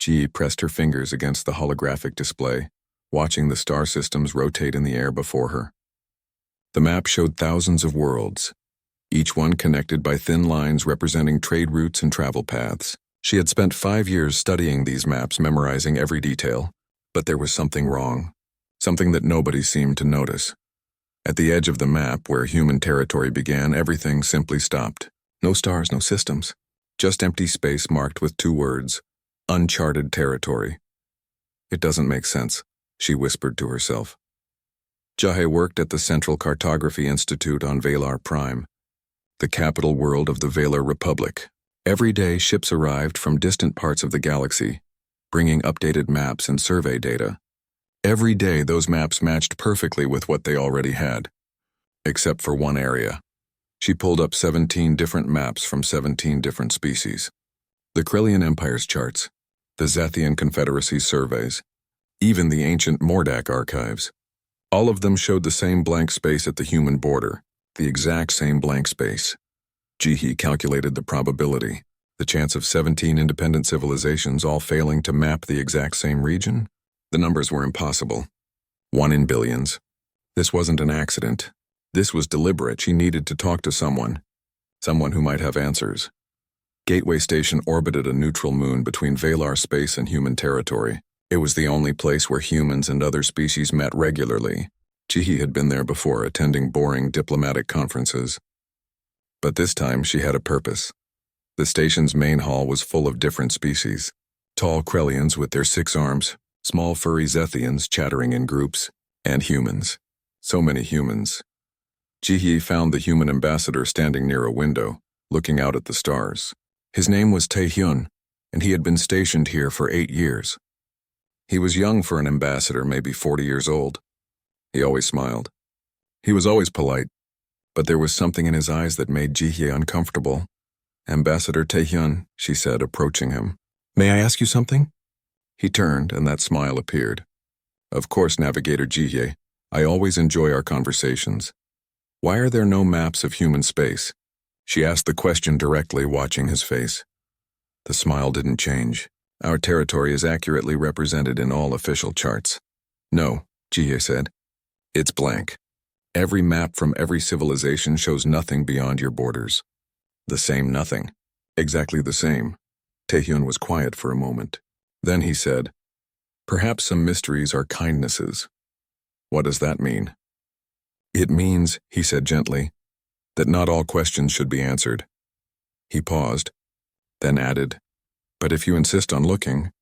Ji pressed her fingers against the holographic display, watching the star systems rotate in the air before her. The map showed thousands of worlds, each one connected by thin lines representing trade routes and travel paths. She had spent 5 years studying these maps, memorizing every detail, but there was something wrong, something that nobody seemed to notice. At the edge of the map, where human territory began, everything simply stopped. No stars, no systems, just empty space marked with 2 words, uncharted territory. It doesn't make sense, she whispered to herself. Jahe worked at the Central Cartography Institute on Valar Prime, the capital world of the Valar Republic. Every day, ships arrived from distant parts of the galaxy, bringing updated maps and survey data. Every day, those maps matched perfectly with what they already had, except for one area. She pulled up 17 different maps from 17 different species. The Krellian Empire's charts, the Zethian Confederacy's surveys, even the ancient Mordak archives. All of them showed the same blank space at the human border, the exact same blank space. Jihi calculated the probability, the chance of 17 independent civilizations all failing to map the exact same region. The numbers were impossible. 1 in billions. This wasn't an accident. This was deliberate. She needed to talk to someone who might have answers. Gateway Station orbited a neutral moon between Valar space and human territory. It was the only place where humans and other species met regularly. Jihi had been there before, attending boring diplomatic conferences. But this time she had a purpose. The station's main hall was full of different species. Tall Krellians with their 6 arms, small furry Zethians chattering in groups, and humans. So many humans. Jihi found the human ambassador standing near a window, looking out at the stars. His name was Taehyun, and he had been stationed here for 8 years. He was young for an ambassador, maybe 40 years old. He always smiled. He was always polite, but there was something in his eyes that made Jihi uncomfortable. "Ambassador Taehyun," she said, approaching him. "May I ask you something?" He turned, and that smile appeared. "Of course, Navigator Jihi. I always enjoy our conversations. Why are there no maps of human space?" She asked the question directly, watching his face. The smile didn't change. "Our territory is accurately represented in all official charts." "No," Jihi said. "It's blank. Every map from every civilization shows nothing beyond your borders." "The same nothing." "Exactly the same." Taehyun was quiet for a moment. Then he said, "Perhaps some mysteries are kindnesses." "What does that mean?" "It means," he said gently, "that not all questions should be answered." He paused, then added, "But if you insist on looking,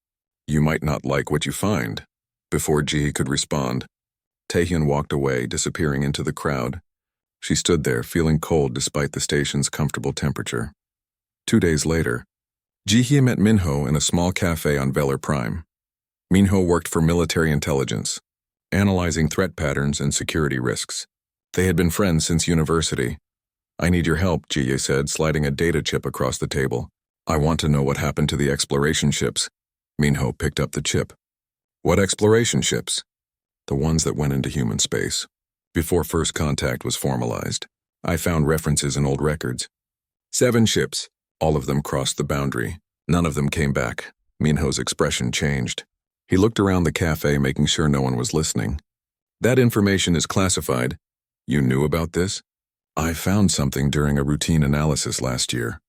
you might not like what you find." Before Jihi could respond, Taehyun walked away, disappearing into the crowd. She stood there, feeling cold despite the station's comfortable temperature. 2 days later, Jihi met Minho in a small cafe on Valar Prime. Minho worked for military intelligence, analyzing threat patterns and security risks. They had been friends since university. "I need your help," Jihi said, sliding a data chip across the table. "I want to know what happened to the exploration ships." Minho picked up the chip. "What exploration ships?" "The ones that went into human space, before first contact was formalized. I found references in old records. 7 ships. All of them crossed the boundary. None of them came back." Minho's expression changed. He looked around the cafe, making sure no one was listening. "That information is classified." "You knew about this?" "I found something during a routine analysis last year,"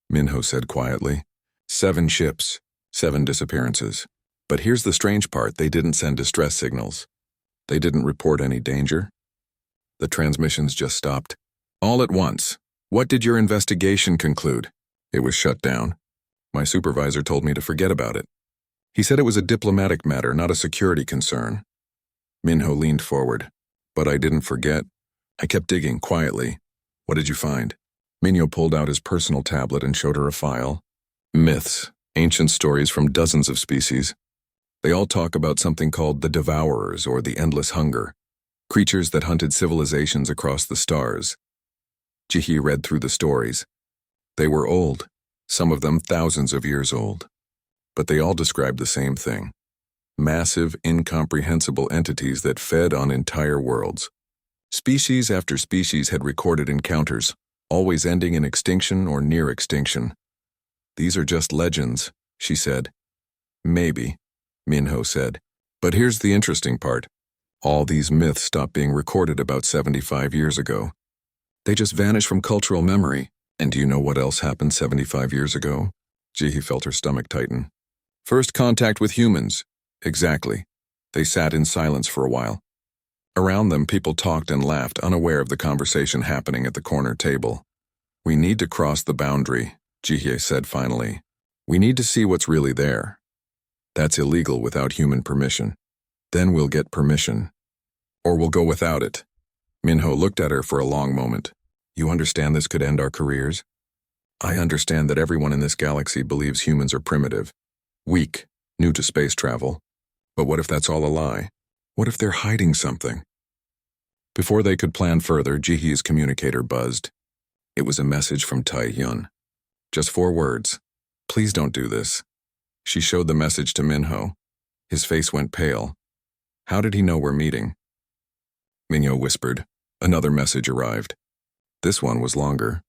Minho said quietly. 7 ships, 7 disappearances. But here's the strange part: they didn't send distress signals. They didn't report any danger. The transmissions just stopped. All at once. "What did your investigation conclude?" "It was shut down. My supervisor told me to forget about it. He said it was a diplomatic matter, not a security concern." Minho leaned forward. "But I didn't forget. I kept digging quietly." "What did you find?" Minho pulled out his personal tablet and showed her a file. "Myths, ancient stories from dozens of species. They all talk about something called the Devourers or the Endless Hunger, creatures that hunted civilizations across the stars." Jihi read through the stories. They were old, some of them thousands of years old. But they all described the same thing: massive, incomprehensible entities that fed on entire worlds. Species after species had recorded encounters, always ending in extinction or near extinction. "These are just legends," she said. Maybe, Minho said. But here's the interesting part. All these myths stopped being recorded about 75 years ago. They just vanished from cultural memory. And do you know what else happened 75 years ago? Jihi felt her stomach tighten. First contact with humans. Exactly. They sat in silence for a while. Around them, people talked and laughed, unaware of the conversation happening at the corner table. We need to cross the boundary, Jihi said finally. We need to see what's really there. That's illegal without human permission. Then we'll get permission. Or we'll go without it. Minho looked at her for a long moment. You understand this could end our careers? I understand that everyone in this galaxy believes humans are primitive, weak, new to space travel. But what if that's all a lie? What if they're hiding something? Before they could plan further, Jihi's communicator buzzed. It was a message from Tai-hyun. Just 4 words. Please don't do this. She showed the message to Minho. His face went pale. How did he know we're meeting? Minho whispered. Another message arrived. This one was longer.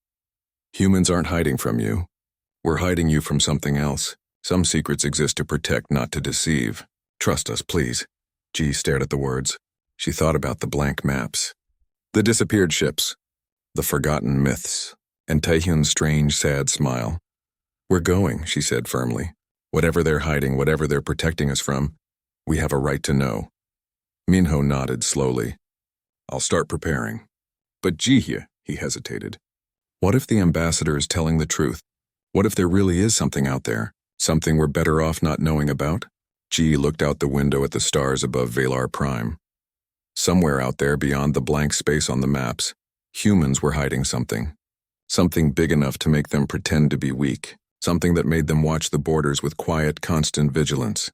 Humans aren't hiding from you. We're hiding you from something else. Some secrets exist to protect, not to deceive. Trust us, please. Ji stared at the words. She thought about the blank maps. The disappeared ships. The forgotten myths. And Taehyun's strange, sad smile. We're going, she said firmly. Whatever they're hiding, whatever they're protecting us from, we have a right to know. Minho nodded slowly. I'll start preparing. But Ji-hye, he hesitated. What if the ambassador is telling the truth? What if there really is something out there? Something we're better off not knowing about? Ji looked out the window at the stars above Valar Prime. Somewhere out there beyond the blank space on the maps, humans were hiding something. Something big enough to make them pretend to be weak. Something that made them watch the borders with quiet, constant vigilance.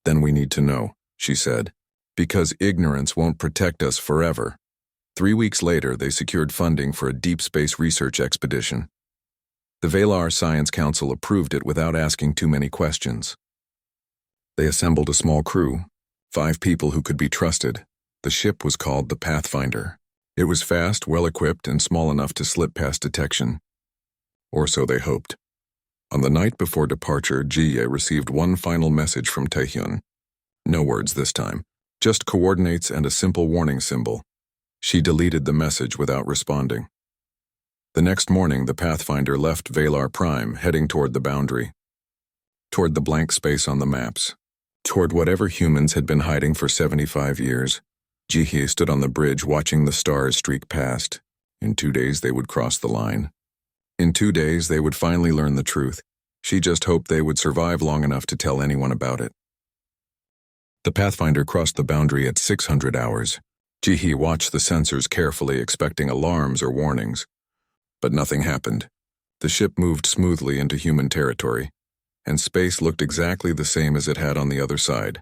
Then we need to know, she said, because ignorance won't protect us forever. 3 weeks later, they secured funding for a deep space research expedition. The Valar Science Council approved it without asking too many questions. They assembled a small crew, 5 people who could be trusted. The ship was called the Pathfinder. It was fast, well-equipped, and small enough to slip past detection. Or so they hoped. On the night before departure, Ji-hye received one final message from Taehyun. No words this time, just coordinates and a simple warning symbol. She deleted the message without responding. The next morning, the Pathfinder left Valar Prime, heading toward the boundary. Toward the blank space on the maps. Toward whatever humans had been hiding for 75 years. Ji-hye stood on the bridge watching the stars streak past. In 2 days, they would cross the line. In 2 days, they would finally learn the truth. She just hoped they would survive long enough to tell anyone about it. The Pathfinder crossed the boundary at 600 hours. Ji-hye watched the sensors carefully, expecting alarms or warnings. But nothing happened. The ship moved smoothly into human territory, and space looked exactly the same as it had on the other side.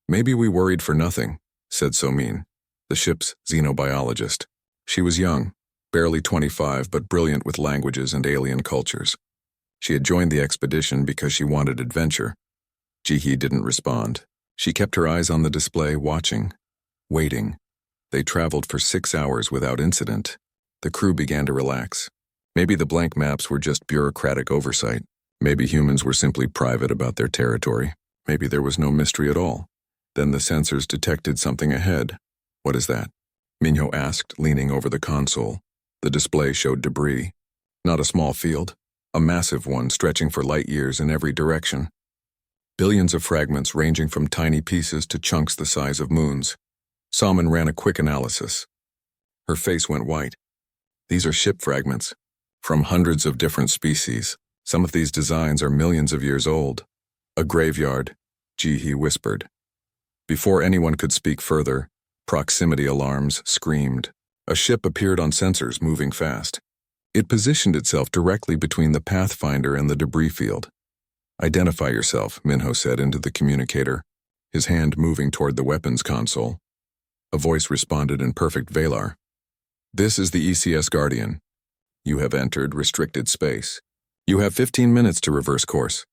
Maybe we worried for nothing, said Somin, the ship's xenobiologist. She was young, barely 25, but brilliant with languages and alien cultures. She had joined the expedition because she wanted adventure. Ji-hye didn't respond. She kept her eyes on the display, watching, waiting. They traveled for 6 hours without incident. The crew began to relax. Maybe the blank maps were just bureaucratic oversight. Maybe humans were simply private about their territory. Maybe there was no mystery at all. Then the sensors detected something ahead. What is that? Minho asked, leaning over the console. The display showed debris. Not a small field, a massive one stretching for light years in every direction. Billions of fragments ranging from tiny pieces to chunks the size of moons. Salmon ran a quick analysis. Her face went white. These are ship fragments, from hundreds of different species. Some of these designs are millions of years old. A graveyard, Ji-hye whispered. Before anyone could speak further, proximity alarms screamed. A ship appeared on sensors moving fast. It positioned itself directly between the Pathfinder and the debris field. Identify yourself, Minho said into the communicator, his hand moving toward the weapons console. A voice responded in perfect Valar. This is the ECS Guardian. You have entered restricted space. You have 15 minutes to reverse course.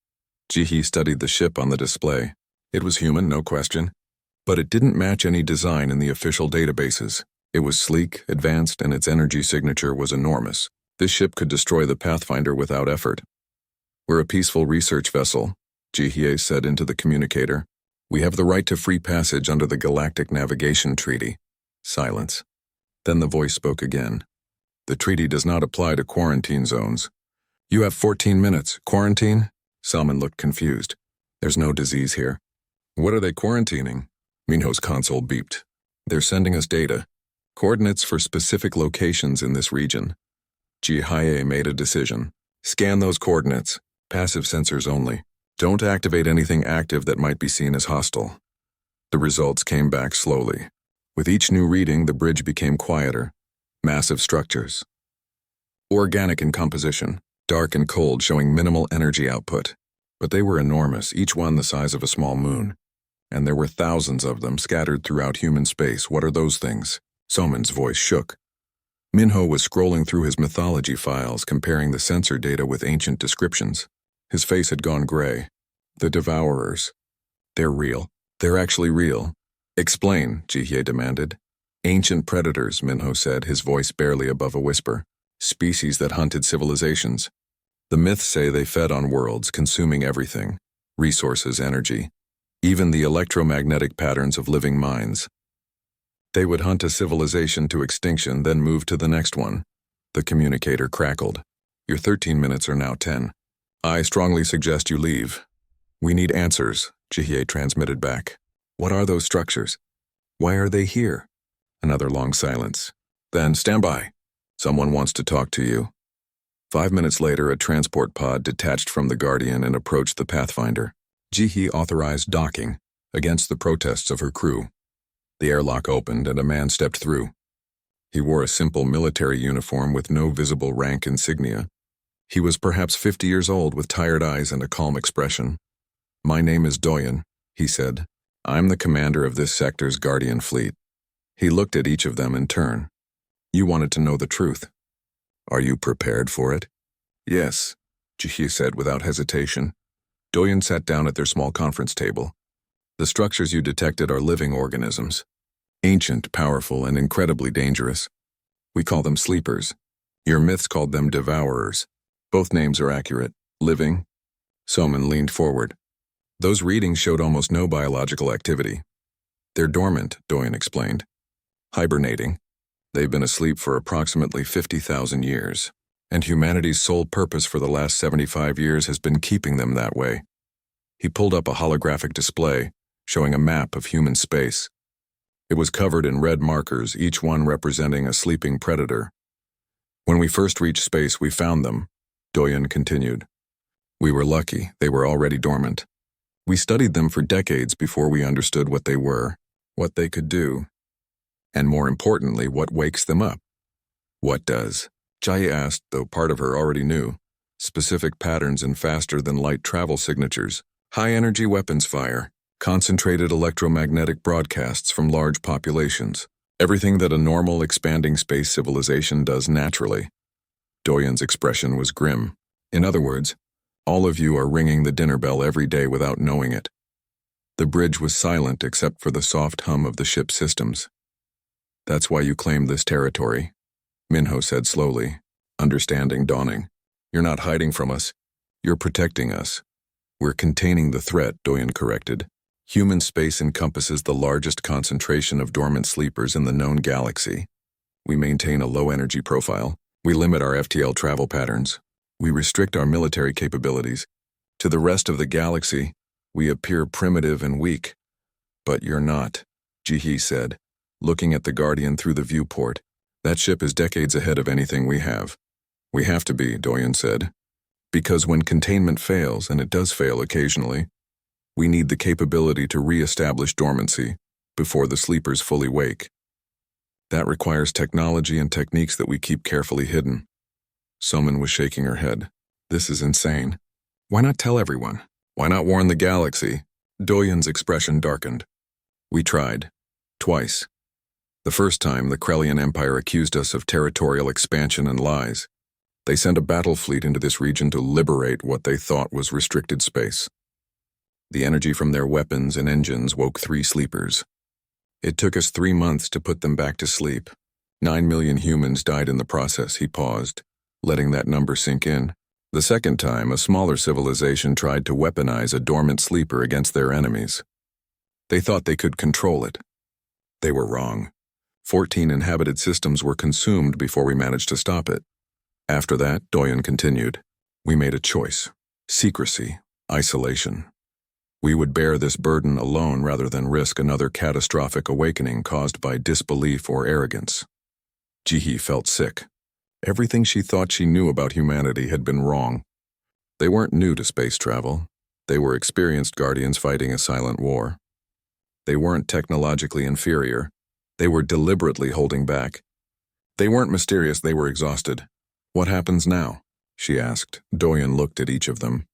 Ji-hye studied the ship on the display. It was human, no question. But it didn't match any design in the official databases. It was sleek, advanced, and its energy signature was enormous. This ship could destroy the Pathfinder without effort. We're a peaceful research vessel. Jihye said into the communicator. "We have the right to free passage under the Galactic Navigation Treaty." Silence. Then the voice spoke again. "The treaty does not apply to quarantine zones." "You have 14 minutes. Quarantine?" Salman looked confused. "There's no disease here." "What are they quarantining?" Minho's console beeped. "They're sending us data. Coordinates for specific locations in this region." Jihye made a decision. "Scan those coordinates. Passive sensors only. Don't activate anything active that might be seen as hostile." The results came back slowly. With each new reading, the bridge became quieter. Massive structures. Organic in composition, dark and cold, showing minimal energy output. But they were enormous, each one the size of a small moon. And there were thousands of them scattered throughout human space. "What are those things?" Soman's voice shook. Minho was scrolling through his mythology files, comparing the sensor data with ancient descriptions. His face had gone gray. "The Devourers. They're real. They're actually real." "Explain," Jihye demanded. "Ancient predators," Minho said, his voice barely above a whisper. "Species that hunted civilizations. The myths say they fed on worlds, consuming everything. Resources, energy. Even the electromagnetic patterns of living minds. They would hunt a civilization to extinction, then move to the next one." The communicator crackled. "Your 13 minutes are now 10. I strongly suggest you leave." "We need answers," Jihye transmitted back. "What are those structures? Why are they here?" Another long silence. Then, "Stand by. Someone wants to talk to you." 5 minutes later, a transport pod detached from the Guardian and approached the Pathfinder. Jihye authorized docking, against the protests of her crew. The airlock opened and a man stepped through. He wore a simple military uniform with no visible rank insignia. He was perhaps 50 years old with tired eyes and a calm expression. "My name is Doyen," he said. "I'm the commander of this sector's Guardian fleet." He looked at each of them in turn. "You wanted to know the truth. Are you prepared for it?" "Yes," Jihye said without hesitation. Doyen sat down at their small conference table. "The structures you detected are living organisms. Ancient, powerful, and incredibly dangerous. We call them sleepers. Your myths called them devourers. Both names are accurate. Living." Soman leaned forward. "Those readings showed almost no biological activity." "They're dormant," Doyen explained. "Hibernating. They've been asleep for approximately 50,000 years, and humanity's sole purpose for the last 75 years has been keeping them that way." He pulled up a holographic display, showing a map of human space. It was covered in red markers, each one representing a sleeping predator. "When we first reached space, we found them," Doyen continued. "We were lucky. They were already dormant. We studied them for decades before we understood what they were, what they could do, and more importantly, what wakes them up." "What does?" Jai asked, though part of her already knew. "Specific patterns in faster-than-light travel signatures, high-energy weapons fire, concentrated electromagnetic broadcasts from large populations. Everything that a normal, expanding space civilization does naturally." Doyen's expression was grim. "In other words, all of you are ringing the dinner bell every day without knowing it." The bridge was silent except for the soft hum of the ship's systems. "That's why you claim this territory," Minho said slowly, understanding dawning. "You're not hiding from us. You're protecting us." "We're containing the threat," Doyen corrected. "Human space encompasses the largest concentration of dormant sleepers in the known galaxy. We maintain a low energy profile. We limit our FTL travel patterns. We restrict our military capabilities. To the rest of the galaxy, we appear primitive and weak." "But you're not," Jihye said, looking at the Guardian through the viewport. "That ship is decades ahead of anything we have." "We have to be," Doyen said. "Because when containment fails, and it does fail occasionally, we need the capability to re-establish dormancy before the sleepers fully wake. That requires technology and techniques that we keep carefully hidden." Soman was shaking her head. "This is insane. Why not tell everyone? Why not warn the galaxy?" Doyen's expression darkened. "We tried. Twice. The first time, the Krellian Empire accused us of territorial expansion and lies. They sent a battle fleet into this region to liberate what they thought was restricted space. The energy from their weapons and engines woke 3 sleepers. It took us 3 months to put them back to sleep. 9 million humans died in the process." He paused, letting that number sink in. The second time, a smaller civilization tried to weaponize a dormant sleeper against their enemies. They thought they could control it. They were wrong. 14 inhabited systems were consumed before we managed to stop it. After that, Doyen continued, we made a choice. Secrecy, isolation. We would bear this burden alone rather than risk another catastrophic awakening caused by disbelief or arrogance. Jihi felt sick. Everything she thought she knew about humanity had been wrong. They weren't new to space travel. They were experienced guardians fighting a silent war. They weren't technologically inferior. They were deliberately holding back. They weren't mysterious, they were exhausted. What happens now? She asked. Doyen looked at each of them.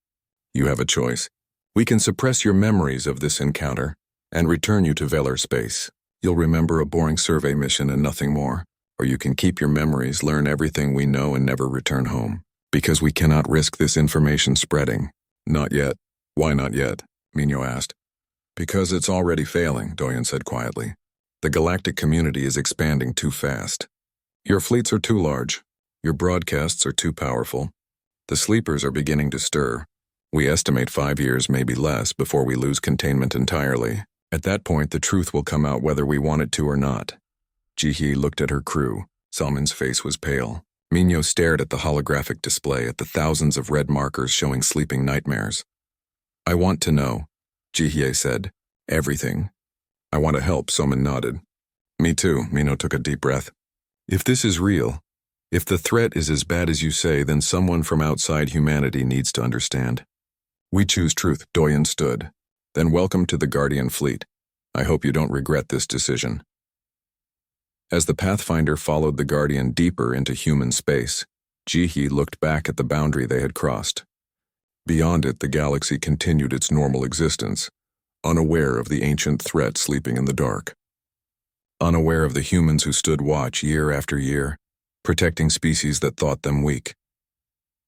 You have a choice. We can suppress your memories of this encounter and return you to Velar space. You'll remember a boring survey mission and nothing more. Or you can keep your memories, learn everything we know, and never return home. Because we cannot risk this information spreading. Not yet. Why not yet? Minho asked. Because it's already failing, Doyen said quietly. The galactic community is expanding too fast. Your fleets are too large. Your broadcasts are too powerful. The sleepers are beginning to stir. We estimate 5 years, maybe less, before we lose containment entirely. At that point, the truth will come out whether we want it to or not. Jihi looked at her crew. Salmon's face was pale. Minho stared at the holographic display, at the thousands of red markers showing sleeping nightmares. I want to know, Jihi said. Everything. I want to help, Salmon nodded. Me too, Minho took a deep breath. If this is real, if the threat is as bad as you say, then someone from outside humanity needs to understand. We choose truth, Doyen stood. Then welcome to the Guardian fleet. I hope you don't regret this decision. As the Pathfinder followed the Guardian deeper into human space, Jihi looked back at the boundary they had crossed. Beyond it, the galaxy continued its normal existence, unaware of the ancient threat sleeping in the dark. Unaware of the humans who stood watch year after year, protecting species that thought them weak.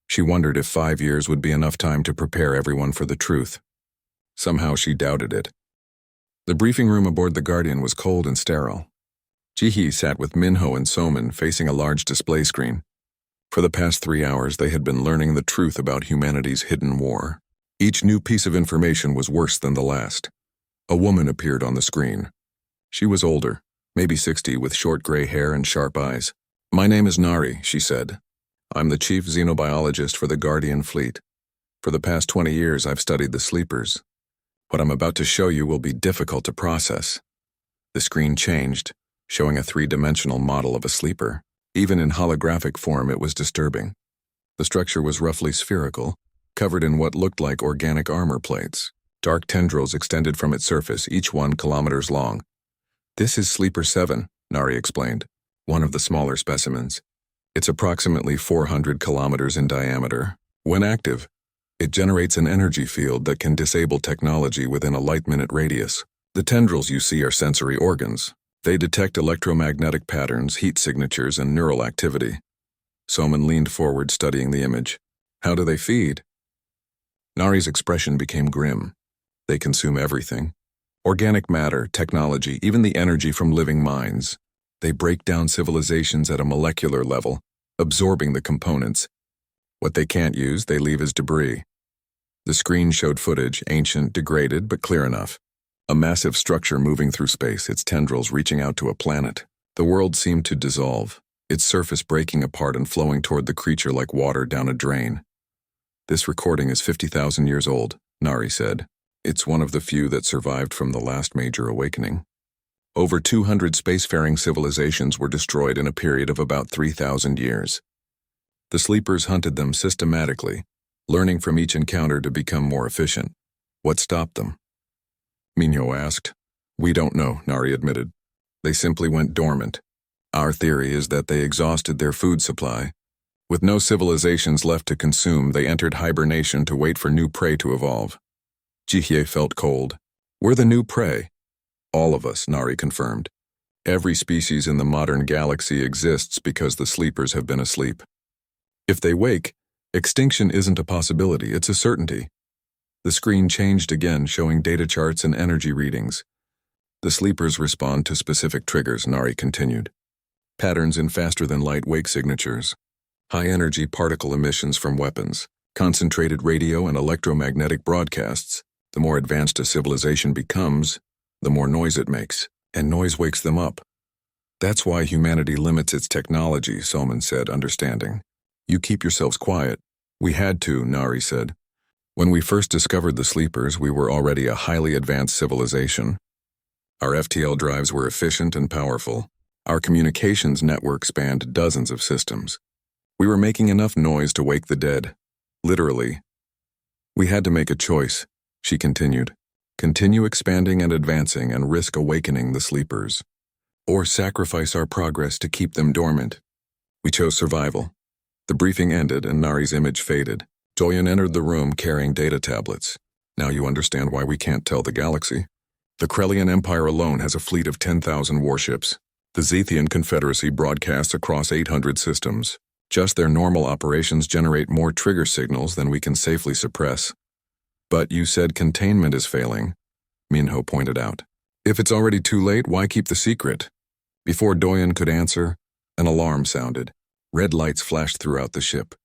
She wondered if 5 years would be enough time to prepare everyone for the truth. Somehow she doubted it. The briefing room aboard the Guardian was cold and sterile. Jihi sat with Minho and Soman facing a large display screen. For the past 3 hours, they had been learning the truth about humanity's hidden war. Each new piece of information was worse than the last. A woman appeared on the screen. She was older, maybe 60, with short gray hair and sharp eyes. My name is Nari, she said. I'm the chief xenobiologist for the Guardian fleet. For the past 20 years, I've studied the sleepers. What I'm about to show you will be difficult to process. The screen changed, showing a 3-dimensional model of a sleeper. Even in holographic form, it was disturbing. The structure was roughly spherical, covered in what looked like organic armor plates. Dark tendrils extended from its surface, each 1 kilometer long. This is Sleeper 7, Nari explained, one of the smaller specimens. It's approximately 400 kilometers in diameter. When active, it generates an energy field that can disable technology within a light-minute radius. The tendrils you see are sensory organs. They detect electromagnetic patterns, heat signatures, and neural activity. Soman leaned forward, studying the image. How do they feed? Nari's expression became grim. They consume everything. Organic matter, technology, even the energy from living minds. They break down civilizations at a molecular level, absorbing the components. What they can't use, they leave as debris. The screen showed footage, ancient, degraded, but clear enough. A massive structure moving through space, its tendrils reaching out to a planet. The world seemed to dissolve, its surface breaking apart and flowing toward the creature like water down a drain. This recording is 50,000 years old, Nari said. It's one of the few that survived from the last major awakening. Over 200 spacefaring civilizations were destroyed in a period of about 3,000 years. The sleepers hunted them systematically, learning from each encounter to become more efficient. What stopped them? Minho asked. We don't know, Nari admitted. They simply went dormant. Our theory is that they exhausted their food supply. With no civilizations left to consume, they entered hibernation to wait for new prey to evolve. Jihi felt cold. We're the new prey. All of us, Nari confirmed. Every species in the modern galaxy exists because the sleepers have been asleep. If they wake, extinction isn't a possibility, it's a certainty. The screen changed again, showing data charts and energy readings. The sleepers respond to specific triggers, Nari continued. Patterns in faster-than-light wake signatures. High-energy particle emissions from weapons. Concentrated radio and electromagnetic broadcasts. The more advanced a civilization becomes, the more noise it makes, and noise wakes them up. That's why humanity limits its technology, Soman said, understanding. You keep yourselves quiet. We had to, Nari said. When we first discovered the sleepers, we were already a highly advanced civilization. Our FTL drives were efficient and powerful. Our communications network spanned dozens of systems. We were making enough noise to wake the dead. Literally. We had to make a choice, she continued. Continue expanding and advancing and risk awakening the sleepers. Or sacrifice our progress to keep them dormant. We chose survival. The briefing ended and Nari's image faded. Doyen entered the room carrying data tablets. Now you understand why we can't tell the galaxy. The Krellian Empire alone has a fleet of 10,000 warships. The Zethian Confederacy broadcasts across 800 systems. Just their normal operations generate more trigger signals than we can safely suppress. But you said containment is failing, Minho pointed out. If it's already too late, why keep the secret? Before Doyen could answer, an alarm sounded. Red lights flashed throughout the ship.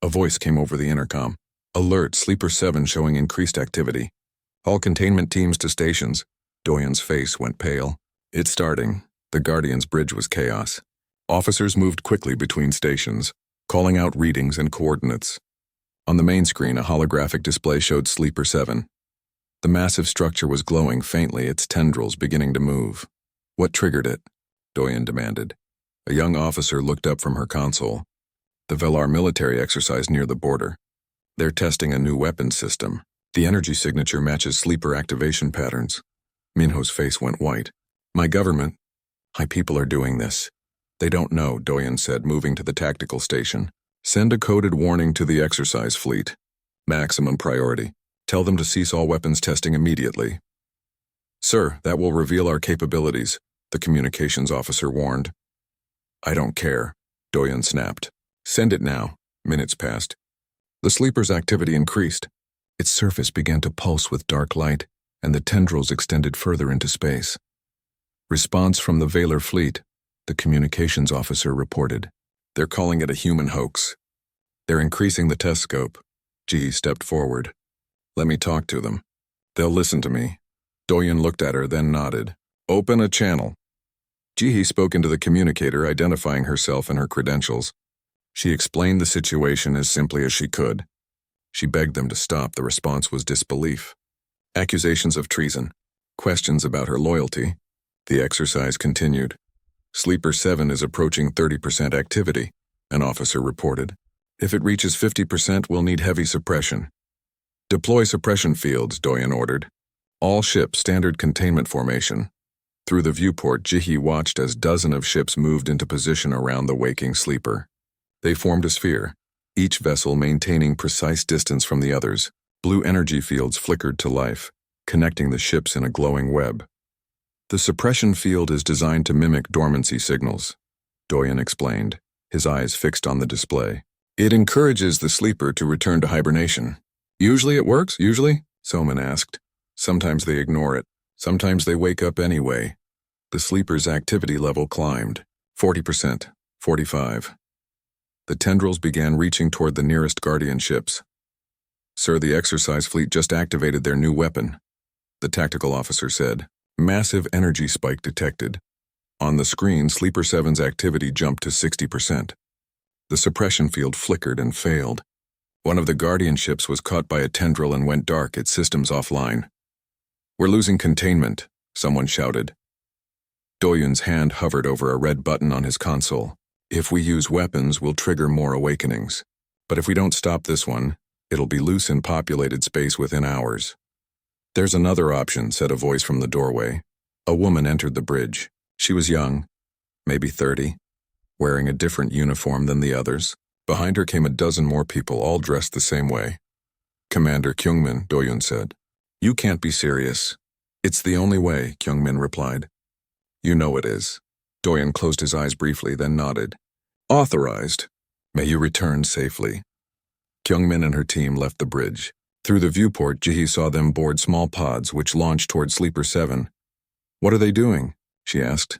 A voice came over the intercom. Alert, Sleeper 7 showing increased activity. All containment teams to stations. Doyen's face went pale. It's starting. The Guardian's bridge was chaos. Officers moved quickly between stations, calling out readings and coordinates. On the main screen, a holographic display showed Sleeper 7. The massive structure was glowing faintly, its tendrils beginning to move. What triggered it? Doyen demanded. A young officer looked up from her console. The Velar military exercise near the border. They're testing a new weapons system. The energy signature matches sleeper activation patterns. Minho's face went white. My government. My people are doing this. They don't know, Doyen said, moving to the tactical station. Send a coded warning to the exercise fleet. Maximum priority. Tell them to cease all weapons testing immediately. Sir, that will reveal our capabilities, the communications officer warned. I don't care, Doyen snapped. Send it now. Minutes passed. The sleeper's activity increased. Its surface began to pulse with dark light, and the tendrils extended further into space. Response from the Valar fleet, the communications officer reported. They're calling it a human hoax. They're increasing the test scope. G stepped forward. Let me talk to them. They'll listen to me. Doyen looked at her, then nodded. Open a channel. Jihi spoke into the communicator, identifying herself and her credentials. She explained the situation as simply as she could. She begged them to stop. The response was disbelief. Accusations of treason. Questions about her loyalty. The exercise continued. Sleeper 7 is approaching 30% activity, an officer reported. If it reaches 50%, we'll need heavy suppression. Deploy suppression fields, Doyen ordered. All ships standard containment formation. Through the viewport, Jihi watched as dozens of ships moved into position around the waking sleeper. They formed a sphere, each vessel maintaining precise distance from the others. Blue energy fields flickered to life, connecting the ships in a glowing web. The suppression field is designed to mimic dormancy signals, Doyen explained, his eyes fixed on the display. It encourages the sleeper to return to hibernation. Usually it works, usually? Soman asked. Sometimes they ignore it. Sometimes they wake up anyway. The sleeper's activity level climbed. 40%, 45%. The tendrils began reaching toward the nearest Guardian ships. Sir, the exercise fleet just activated their new weapon, the tactical officer said. Massive energy spike detected. On the screen, Sleeper 7's activity jumped to 60%. The suppression field flickered and failed. One of the Guardian ships was caught by a tendril and went dark, its systems offline. We're losing containment, someone shouted. Doyen's hand hovered over a red button on his console. If we use weapons, we'll trigger more awakenings. But if we don't stop this one, it'll be loose in populated space within hours. There's another option, said a voice from the doorway. A woman entered the bridge. She was young, maybe 30, wearing a different uniform than the others. Behind her came a dozen more people, all dressed the same way. Commander Kyungmin, Doyun said. You can't be serious. It's the only way, Kyungmin replied. You know it is. Doyen closed his eyes briefly, then nodded. Authorized. May you return safely. Kyungmin and her team left the bridge. Through the viewport, Jihi saw them board small pods which launched toward Sleeper 7. What are they doing? She asked.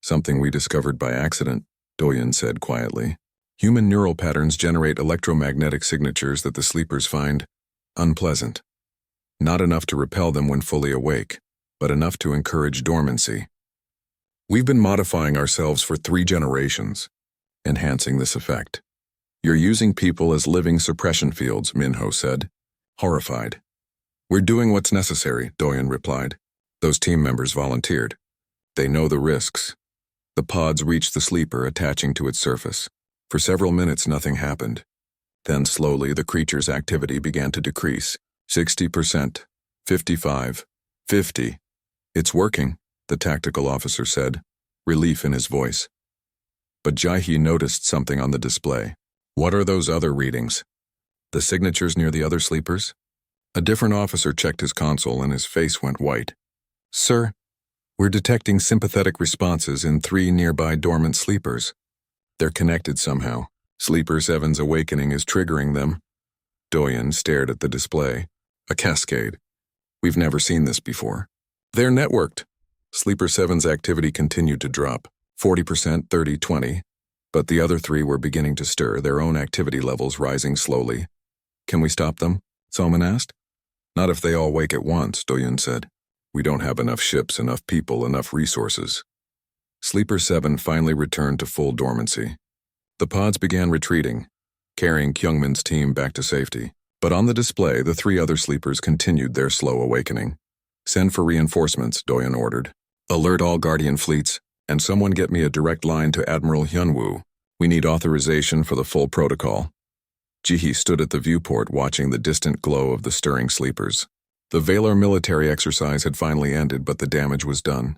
Something we discovered by accident, Doyen said quietly. Human neural patterns generate electromagnetic signatures that the sleepers find unpleasant. Not enough to repel them when fully awake, but enough to encourage dormancy. We've been modifying ourselves for 3 generations, enhancing this effect. You're using people as living suppression fields, Minho said, horrified. We're doing what's necessary, Doyen replied. Those team members volunteered. They know the risks. The pods reached the sleeper, attaching to its surface. For several minutes, nothing happened. Then slowly, the creature's activity began to decrease. 60%, 55, 50. It's working, the tactical officer said, relief in his voice. But Jaihi noticed something on the display. What are those other readings? The signatures near the other sleepers? A different officer checked his console and his face went white. Sir, we're detecting sympathetic responses in 3 nearby dormant sleepers. They're connected somehow. Sleeper 7's awakening is triggering them. Doyen stared at the display. A cascade. We've never seen this before. They're networked. Sleeper 7's activity continued to drop. 40%, 30, 20. But the other 3 were beginning to stir, their own activity levels rising slowly. Can we stop them? Salman asked. Not if they all wake at once, Doyen said. We don't have enough ships, enough people, enough resources. Sleeper 7 finally returned to full dormancy. The pods began retreating, carrying Kyungmin's team back to safety. But on the display, the 3 other sleepers continued their slow awakening. Send for reinforcements, Doyen ordered. Alert all Guardian fleets, and someone get me a direct line to Admiral Hyunwoo. We need authorization for the full protocol. Jihi stood at the viewport watching the distant glow of the stirring sleepers. The Valor military exercise had finally ended, but the damage was done.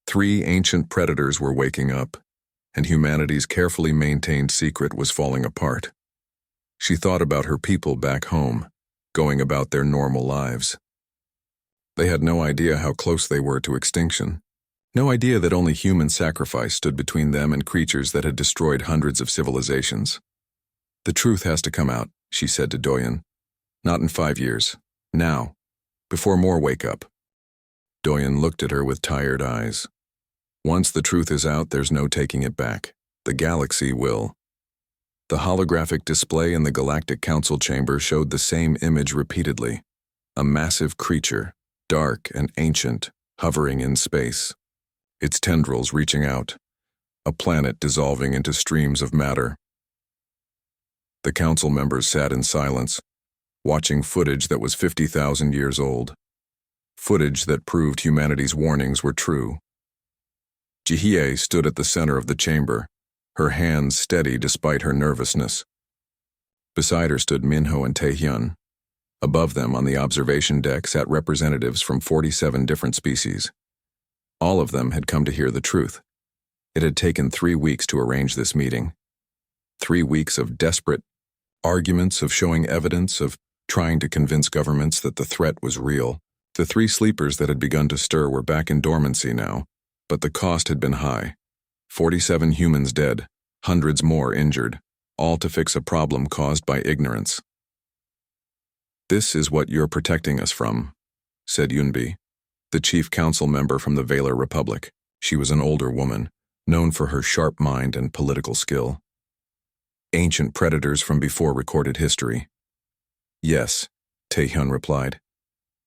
3 ancient predators were waking up, and humanity's carefully maintained secret was falling apart. She thought about her people back home, going about their normal lives. They had no idea how close they were to extinction. No idea that only human sacrifice stood between them and creatures that had destroyed hundreds of civilizations. The truth has to come out, she said to Doyen. Not in 5 years. Now. Before more wake up. Doyen looked at her with tired eyes. Once the truth is out, there's no taking it back. The galaxy will. The holographic display in the Galactic Council chamber showed the same image repeatedly. A massive creature, dark and ancient, hovering in space. Its tendrils reaching out. A planet dissolving into streams of matter. The council members sat in silence, watching footage that was 50,000 years old. Footage that proved humanity's warnings were true. Jihye stood at the center of the chamber, her hands steady despite her nervousness. Beside her stood Minho and Taehyun. Above them on the observation deck sat representatives from 47 different species. All of them had come to hear the truth. It had taken 3 weeks to arrange this meeting. 3 weeks of desperate arguments, of showing evidence, of trying to convince governments that the threat was real. The 3 sleepers that had begun to stir were back in dormancy now, but the cost had been high. 47 humans dead, hundreds more injured, all to fix a problem caused by ignorance. This is what you're protecting us from, said Yunbi, the chief council member from the Valor Republic. She was an older woman, known for her sharp mind and political skill. Ancient predators from before recorded history. Yes, Taehyun replied.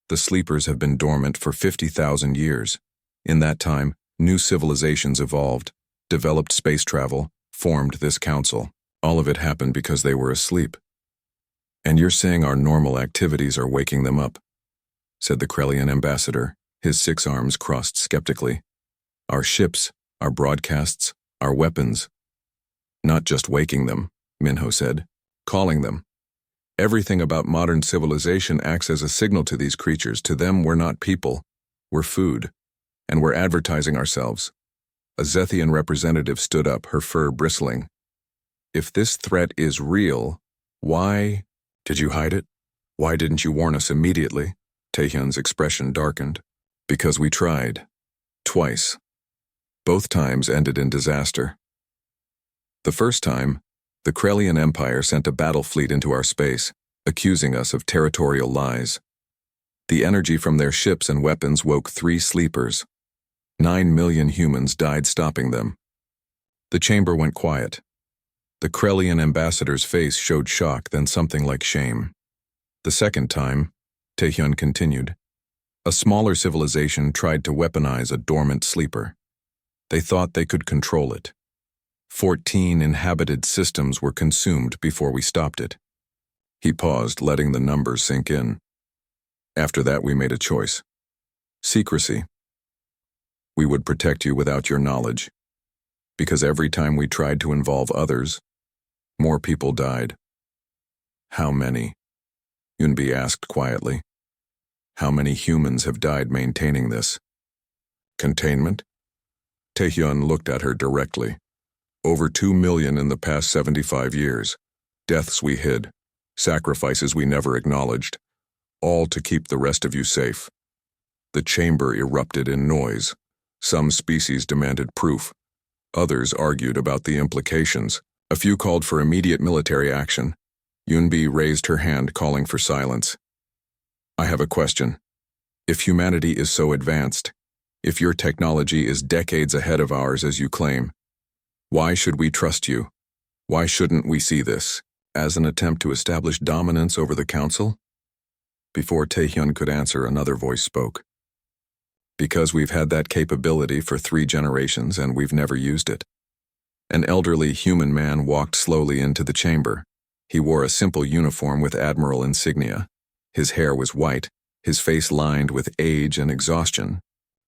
The sleepers have been dormant for 50,000 years. In that time, new civilizations evolved, developed space travel, formed this council. All of it happened because they were asleep. And you're saying our normal activities are waking them up, said the Krellian ambassador, his 6 arms crossed skeptically. Our ships, our broadcasts, our weapons. Not just waking them, Minho said, calling them. Everything about modern civilization acts as a signal to these creatures. To them, we're not people, we're food, and we're advertising ourselves. A Zethian representative stood up, her fur bristling. If this threat is real, why did you hide it? Why didn't you warn us immediately? Taehyun's expression darkened. Because we tried. Twice. Both times ended in disaster. The first time, the Krellian Empire sent a battle fleet into our space, accusing us of territorial lies. The energy from their ships and weapons woke 3 sleepers. 9 million humans died stopping them. The chamber went quiet. The Krellian ambassador's face showed shock, then something like shame. The second time, Taehyun continued, a smaller civilization tried to weaponize a dormant sleeper. They thought they could control it. 14 inhabited systems were consumed before we stopped it. He paused, letting the numbers sink in. After that, we made a choice. Secrecy. We would protect you without your knowledge. Because every time we tried to involve others, more people died. How many? Yunbi asked quietly. How many humans have died maintaining this? Containment? Taehyun looked at her directly. Over 2 million in the past 75 years. Deaths we hid. Sacrifices we never acknowledged. All to keep the rest of you safe. The chamber erupted in noise. Some species demanded proof. Others argued about the implications. A few called for immediate military action. Yunbi raised her hand, calling for silence. I have a question. If humanity is so advanced, if your technology is decades ahead of ours as you claim, why should we trust you? Why shouldn't we see this as an attempt to establish dominance over the council? Before Taehyun could answer, another voice spoke. Because we've had that capability for 3 generations and we've never used it. An elderly human man walked slowly into the chamber. He wore a simple uniform with admiral insignia. His hair was white, his face lined with age and exhaustion.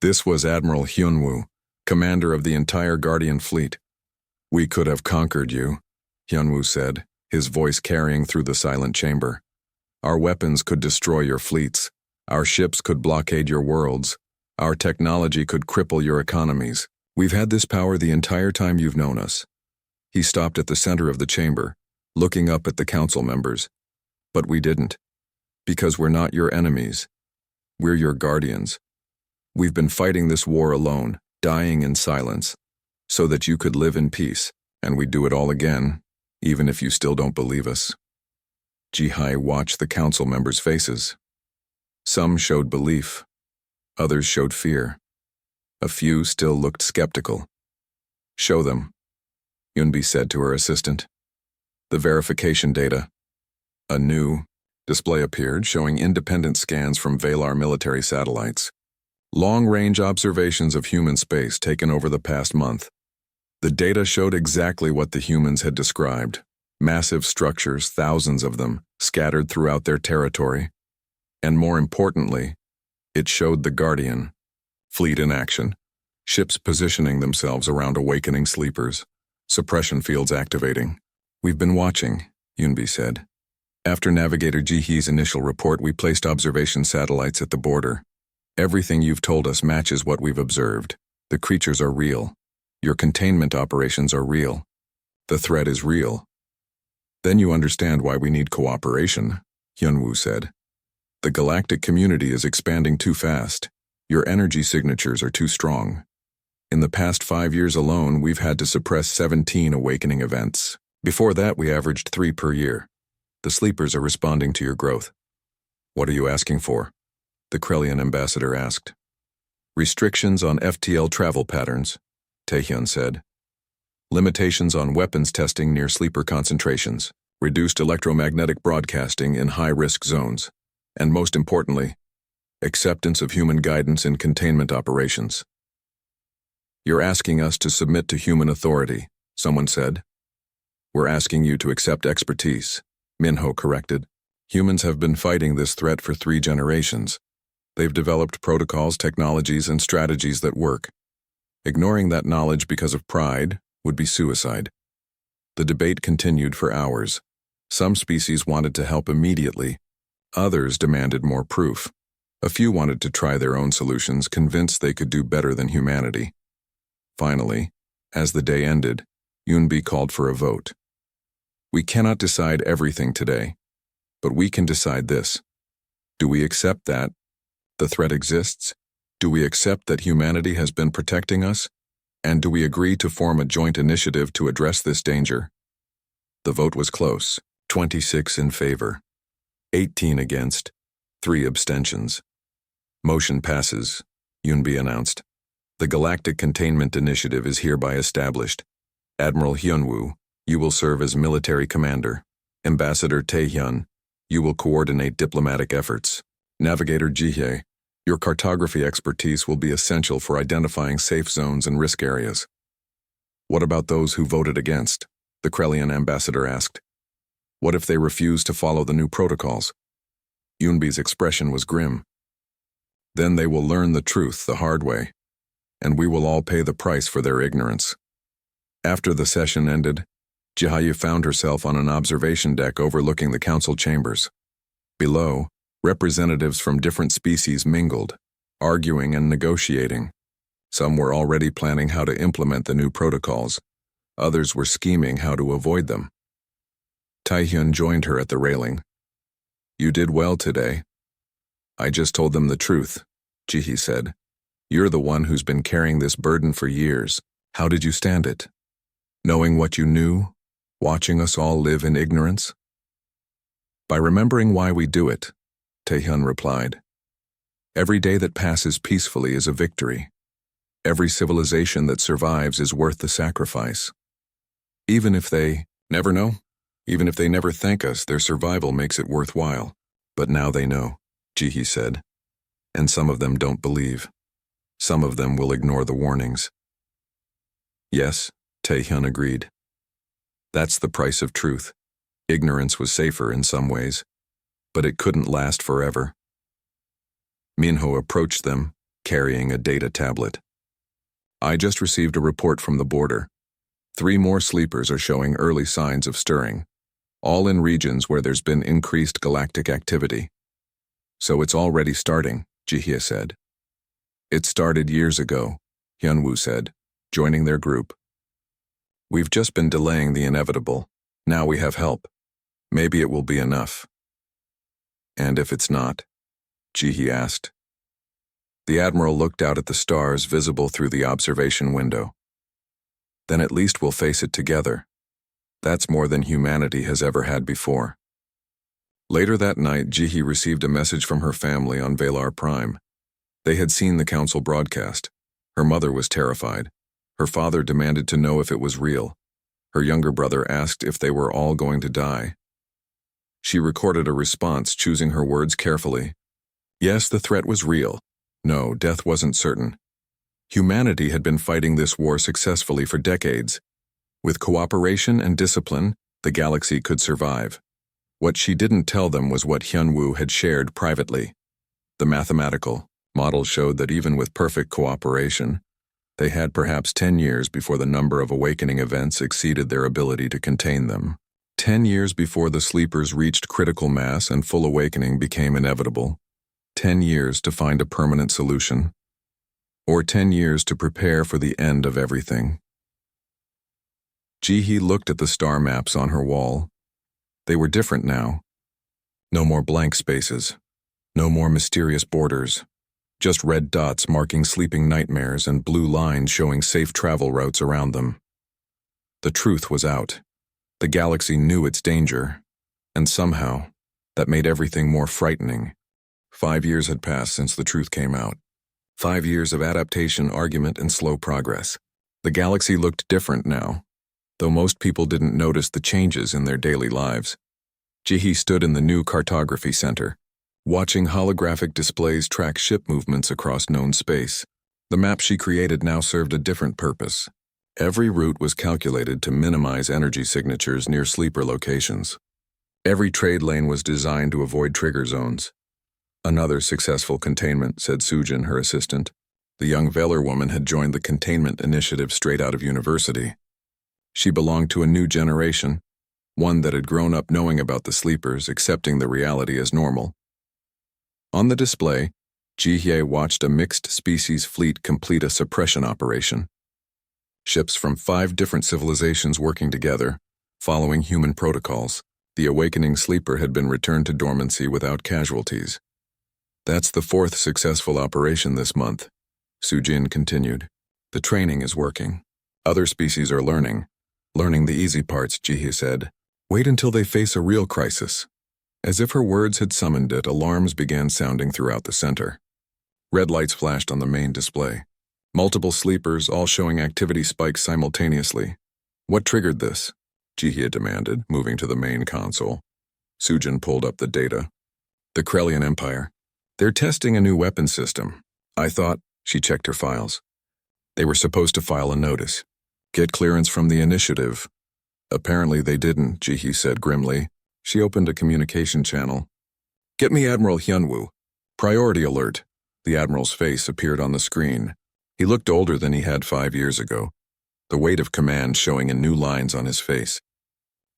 This was Admiral Hyunwoo, commander of the entire Guardian fleet. We could have conquered you, Hyunwoo said, his voice carrying through the silent chamber. Our weapons could destroy your fleets. Our ships could blockade your worlds. Our technology could cripple your economies. We've had this power the entire time you've known us. He stopped at the center of the chamber, looking up at the council members. But we didn't. Because we're not your enemies. We're your guardians. We've been fighting this war alone, dying in silence, so that you could live in peace, and we'd do it all again, even if you still don't believe us. Jihai watched the council members' faces. Some showed belief. Others showed fear. A few still looked skeptical. Show them, Yunbi said to her assistant. The verification data. A new display appeared showing independent scans from Valar military satellites. Long-range observations of human space taken over the past month. The data showed exactly what the humans had described. Massive structures, thousands of them, scattered throughout their territory. And more importantly, it showed the Guardian fleet in action, ships positioning themselves around awakening sleepers, suppression fields activating. We've been watching, Yunbi said. After Navigator Jihee's initial report, we placed observation satellites at the border. Everything you've told us matches what we've observed. The creatures are real. Your containment operations are real. The threat is real. Then you understand why we need cooperation, Hyunwoo said. The galactic community is expanding too fast. Your energy signatures are too strong. In the past 5 years alone, we've had to suppress 17 awakening events. Before that, we averaged 3 per year. The sleepers are responding to your growth. What are you asking for? The Krellian ambassador asked. Restrictions on FTL travel patterns, Taehyun said. Limitations on weapons testing near sleeper concentrations. Reduced electromagnetic broadcasting in high-risk zones. And most importantly, acceptance of human guidance in containment operations. You're asking us to submit to human authority, someone said. We're asking you to accept expertise, Minho corrected. Humans have been fighting this threat for 3 generations. They've developed protocols, technologies, and strategies that work. Ignoring that knowledge because of pride would be suicide. The debate continued for hours. Some species wanted to help immediately. Others demanded more proof. A few wanted to try their own solutions, convinced they could do better than humanity. Finally, as the day ended, Yunbi called for a vote. We cannot decide everything today, but we can decide this. Do we accept that the threat exists? Do we accept that humanity has been protecting us? And do we agree to form a joint initiative to address this danger? The vote was close, 26 in favor. 18 against, 3 abstentions. Motion passes, Yunbi announced. The Galactic Containment Initiative is hereby established. Admiral Hyunwoo, You will serve as military commander. Ambassador Taehyun, you will coordinate diplomatic efforts. Navigator Jihye, your cartography expertise will be essential for identifying safe zones and risk areas. What about those who voted against? The Krellian ambassador asked. What if they refuse to follow the new protocols? Yunbi's expression was grim. Then they will learn the truth the hard way, and we will all pay the price for their ignorance. After the session ended, Jihayu found herself on an observation deck overlooking the council chambers. Below, representatives from different species mingled, arguing and negotiating. Some were already planning how to implement the new protocols. Others were scheming how to avoid them. Taehyun joined her at the railing. You did well today. I just told them the truth, Jihi said. You're the one who's been carrying this burden for years. How did you stand it? Knowing what you knew, watching us all live in ignorance? By remembering why we do it, Taehyun replied. Every day that passes peacefully is a victory. Every civilization that survives is worth the sacrifice. Even if they never know, even if they never thank us, their survival makes it worthwhile. But now they know, Jihi said. And some of them don't believe. Some of them will ignore the warnings. Yes, Taehyun agreed. That's the price of truth. Ignorance was safer in some ways, but it couldn't last forever. Minho approached them, carrying a data tablet. I just received a report from the border. 3 more sleepers are showing early signs of stirring, all in regions where there's been increased galactic activity. So it's already starting, Jihye said. It started years ago, Hyunwoo said, joining their group. We've just been delaying the inevitable. Now we have help. Maybe it will be enough. And if it's not? Jihi asked. The Admiral looked out at the stars visible through the observation window. Then at least we'll face it together. That's more than humanity has ever had before. Later that night, Jihi received a message from her family on Valar Prime. They had seen the council broadcast. Her mother was terrified. Her father demanded to know if it was real. Her younger brother asked if they were all going to die. She recorded a response, choosing her words carefully. Yes, the threat was real. No, death wasn't certain. Humanity had been fighting this war successfully for decades. With cooperation and discipline, the galaxy could survive. What she didn't tell them was what Hyunwoo had shared privately. The mathematical model showed that even with perfect cooperation, they had perhaps 10 years before the number of awakening events exceeded their ability to contain them. 10 years before the sleepers reached critical mass and full awakening became inevitable. 10 years to find a permanent solution. Or 10 years to prepare for the end of everything. Jihi looked at the star maps on her wall. They were different now. No more blank spaces. No more mysterious borders. Just red dots marking sleeping nightmares and blue lines showing safe travel routes around them. The truth was out. The galaxy knew its danger, and somehow, that made everything more frightening. 5 years had passed since the truth came out. 5 years of adaptation, argument, and slow progress. The galaxy looked different now, though most people didn't notice the changes in their daily lives. Jihi stood in the new cartography center, watching holographic displays track ship movements across known space. The map she created now served a different purpose. Every route was calculated to minimize energy signatures near sleeper locations. Every trade lane was designed to avoid trigger zones. Another successful containment, said Sujin, her assistant. The young Velar woman had joined the containment initiative straight out of university. She belonged to a new generation, one that had grown up knowing about the sleepers, accepting the reality as normal. On the display, Jihye watched a mixed-species fleet complete a suppression operation. Ships from 5 different civilizations working together, following human protocols. The awakening sleeper had been returned to dormancy without casualties. That's the 4th successful operation this month, Sujin continued. The training is working. Other species are learning the easy parts, Jihi said. Wait until they face a real crisis. As if her words had summoned it, alarms began sounding throughout the center. Red lights flashed on the main display. Multiple sleepers, all showing activity spikes simultaneously. What triggered this? Jihye demanded, moving to the main console. Sujin pulled up the data. The Krellian Empire. They're testing a new weapon system. I thought, she checked her files. They were supposed to file a notice. Get clearance from the initiative. Apparently they didn't, Jihye said grimly. She opened a communication channel. Get me Admiral Hyunwoo. Priority alert. The Admiral's face appeared on the screen. He looked older than he had 5 years ago, the weight of command showing in new lines on his face.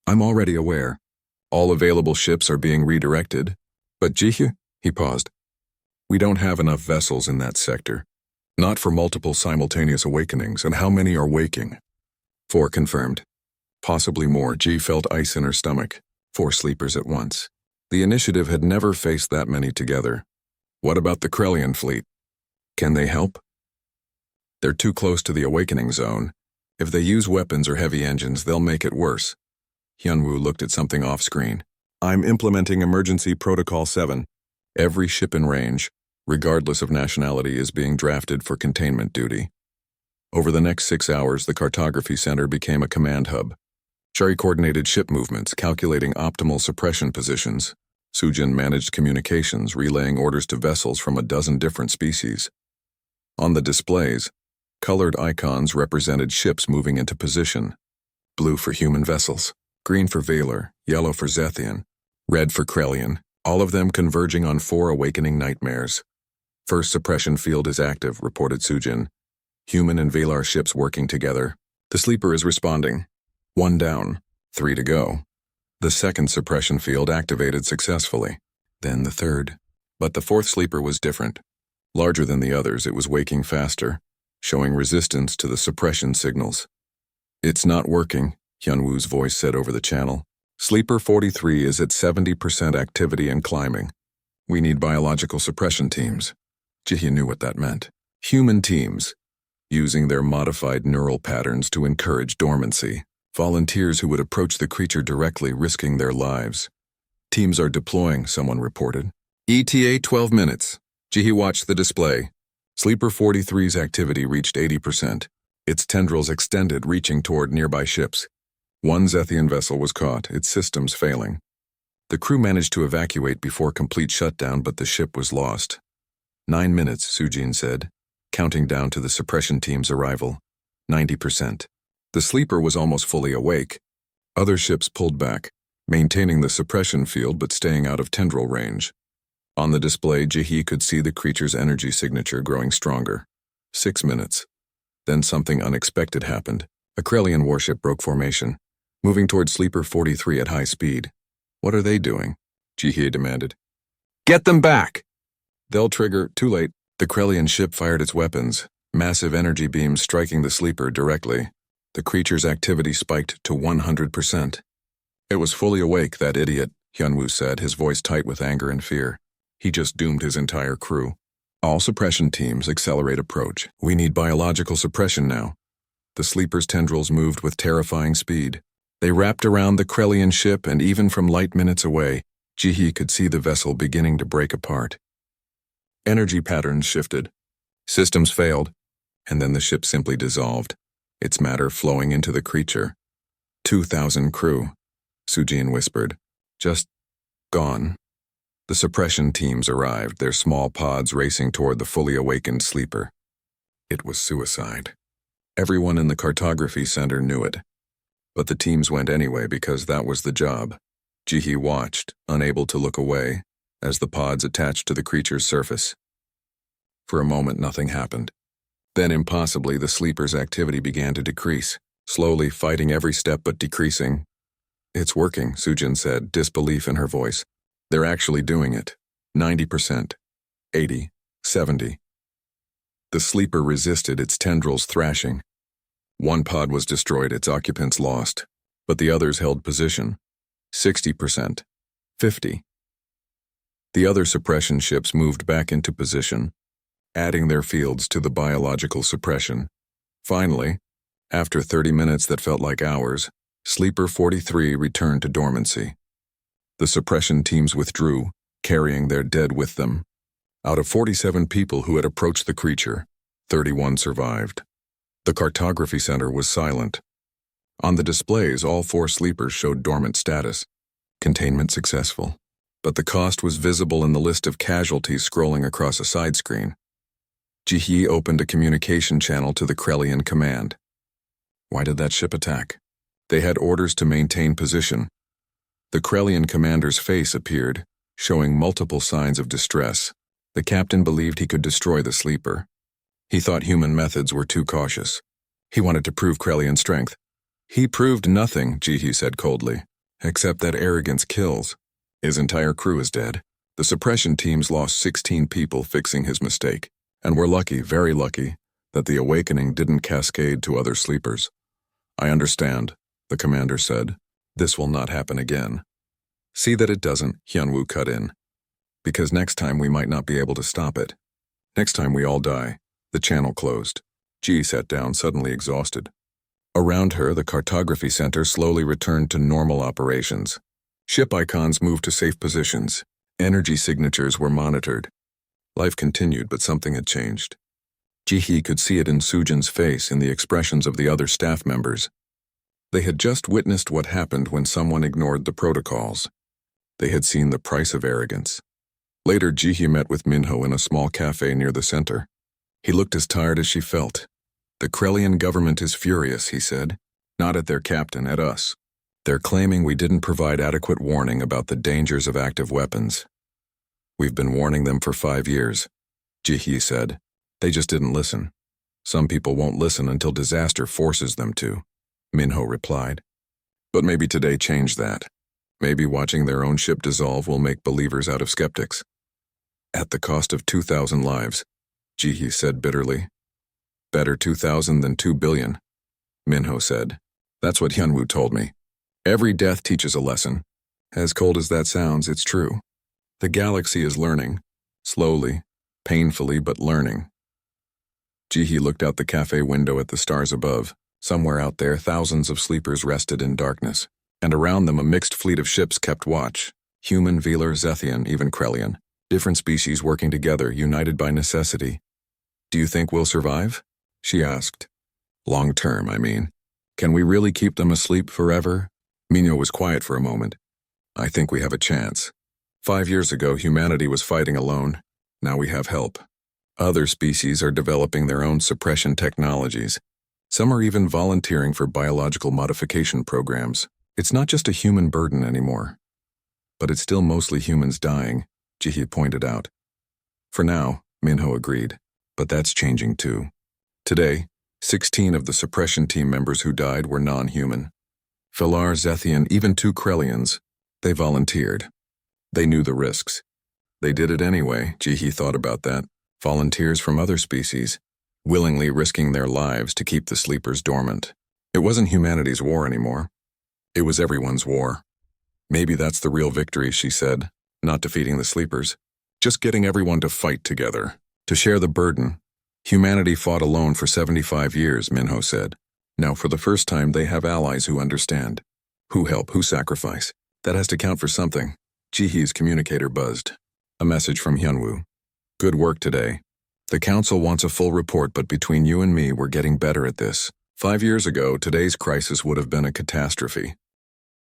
I'm already aware. All available ships are being redirected. But Jihye, he paused. We don't have enough vessels in that sector. Not for multiple simultaneous awakenings, and how many are waking? 4 confirmed. Possibly more. Ji felt ice in her stomach. 4 sleepers at once. The initiative had never faced that many together. What about the Krellian fleet? Can they help? They're too close to the awakening zone. If they use weapons or heavy engines, they'll make it worse. Hyunwoo looked at something off-screen. I'm implementing Emergency Protocol 7. Every ship in range, regardless of nationality, is being drafted for containment duty. Over the next 6 hours, the cartography center became a command hub. Cherry coordinated ship movements, calculating optimal suppression positions. Sujin managed communications, relaying orders to vessels from a dozen different species. On the displays, colored icons represented ships moving into position. Blue for human vessels, green for Valor, yellow for Zethian, red for Krellian, all of them converging on 4 awakening nightmares. First suppression field is active, reported Sujin. Human and Valar ships working together. The sleeper is responding. 1 down, 3 to go. The second suppression field activated successfully. Then the third. But the 4th sleeper was different. Larger than the others, it was waking faster, showing resistance to the suppression signals. It's not working, Hyunwoo's voice said over the channel. Sleeper 43 is at 70% activity and climbing. We need biological suppression teams. Jihye knew what that meant. Human teams, using their modified neural patterns to encourage dormancy. Volunteers who would approach the creature directly, risking their lives. Teams are deploying, someone reported. ETA 12 minutes. Jihye watched the display. Sleeper 43's activity reached 80%. Its tendrils extended, reaching toward nearby ships. 1 Zethian vessel was caught, its systems failing. The crew managed to evacuate before complete shutdown, but the ship was lost. 9 minutes, Sujin said, counting down to the suppression team's arrival. 90%. The sleeper was almost fully awake. Other ships pulled back, maintaining the suppression field but staying out of tendril range. On the display, Jihye could see the creature's energy signature growing stronger. 6 minutes. Then something unexpected happened. A Krellian warship broke formation, moving toward Sleeper 43 at high speed. What are they doing? Jihye demanded. Get them back! They'll trigger. Too late. The Krellian ship fired its weapons, massive energy beams striking the sleeper directly. The creature's activity spiked to 100%. It was fully awake, that idiot, Hyunwoo said, his voice tight with anger and fear. He just doomed his entire crew. All suppression teams, accelerate approach. We need biological suppression now. The sleeper's tendrils moved with terrifying speed. They wrapped around the Krellian ship, and even from light minutes away, Jihye could see the vessel beginning to break apart. Energy patterns shifted. Systems failed, and then the ship simply dissolved, its matter flowing into the creature. 2,000 crew, Sujin whispered. Just gone. The suppression teams arrived, their small pods racing toward the fully awakened sleeper. It was suicide. Everyone in the cartography center knew it. But the teams went anyway because that was the job. Jihye watched, unable to look away, as the pods attached to the creature's surface. For a moment, nothing happened. Then, impossibly, the sleeper's activity began to decrease, slowly fighting every step but decreasing. It's working, Sujin said, disbelief in her voice. They're actually doing it. 90%. 80. 70. The sleeper resisted, its tendrils thrashing. 1 pod was destroyed, its occupants lost, but the others held position. 60%. 50. The other suppression ships moved back into position, adding their fields to the biological suppression. Finally, after 30 minutes that felt like hours, Sleeper 43 returned to dormancy. The suppression teams withdrew, carrying their dead with them. Out of 47 people who had approached the creature, 31 survived. The cartography center was silent. On the displays, all 4 sleepers showed dormant status. Containment successful. But the cost was visible in the list of casualties scrolling across a side screen. Ji-hee opened a communication channel to the Krellian command. Why did that ship attack? They had orders to maintain position. The Krellian commander's face appeared, showing multiple signs of distress. The captain believed he could destroy the sleeper. He thought human methods were too cautious. He wanted to prove Krellian strength. He proved nothing, Ji-hee said coldly, except that arrogance kills. His entire crew is dead. The suppression teams lost 16 people fixing his mistake, and we're lucky, very lucky, that the awakening didn't cascade to other sleepers. I understand, the commander said. This will not happen again. See that it doesn't, Hyunwoo cut in. Because next time we might not be able to stop it. Next time we all die. The channel closed. Ji sat down, suddenly exhausted. Around her, the cartography center slowly returned to normal operations. Ship icons moved to safe positions. Energy signatures were monitored. Life continued, but something had changed. Ji-hee could see it in Sujin's face, in the expressions of the other staff members. They had just witnessed what happened when someone ignored the protocols. They had seen the price of arrogance. Later, Ji-hee met with Minho in a small cafe near the center. He looked as tired as she felt. The Krellian government is furious, he said. Not at their captain, at us. They're claiming we didn't provide adequate warning about the dangers of active weapons. We've been warning them for 5 years, Ji-hee said. They just didn't listen. Some people won't listen until disaster forces them to, Minho replied. But maybe today changed that. Maybe watching their own ship dissolve will make believers out of skeptics. At the cost of 2,000 lives, Ji-hee said bitterly. Better 2,000 than 2 billion, Minho said. That's what Hyunwoo told me. Every death teaches a lesson. As cold as that sounds, it's true. The galaxy is learning. Slowly, painfully, but learning. Ji-hee looked out the cafe window at the stars above. Somewhere out there, thousands of sleepers rested in darkness, and around them a mixed fleet of ships kept watch. Human, Velar, Zethian, even Krellian. Different species working together, united by necessity. Do you think we'll survive? She asked. Long term, I mean. Can we really keep them asleep forever? Minho was quiet for a moment. I think we have a chance. 5 years ago, humanity was fighting alone. Now we have help. Other species are developing their own suppression technologies. Some are even volunteering for biological modification programs. It's not just a human burden anymore. But it's still mostly humans dying, Ji-hee pointed out. For now, Minho agreed. But that's changing too. Today, 16 of the suppression team members who died were non-human. Velar, Zethian, even 2 Krellians. They volunteered. They knew the risks. They did it anyway, Ji-hee thought about that. Volunteers from other species, willingly risking their lives to keep the sleepers dormant. It wasn't humanity's war anymore. It was everyone's war. Maybe that's the real victory, she said. Not defeating the sleepers. Just getting everyone to fight together. To share the burden. Humanity fought alone for 75 years, Minho said. Now for the first time they have allies who understand. Who help, who sacrifice. That has to count for something. Ji-hee's communicator buzzed. A message from Hyunwoo. Good work today. The council wants a full report, but between you and me, we're getting better at this. 5 years ago, today's crisis would have been a catastrophe.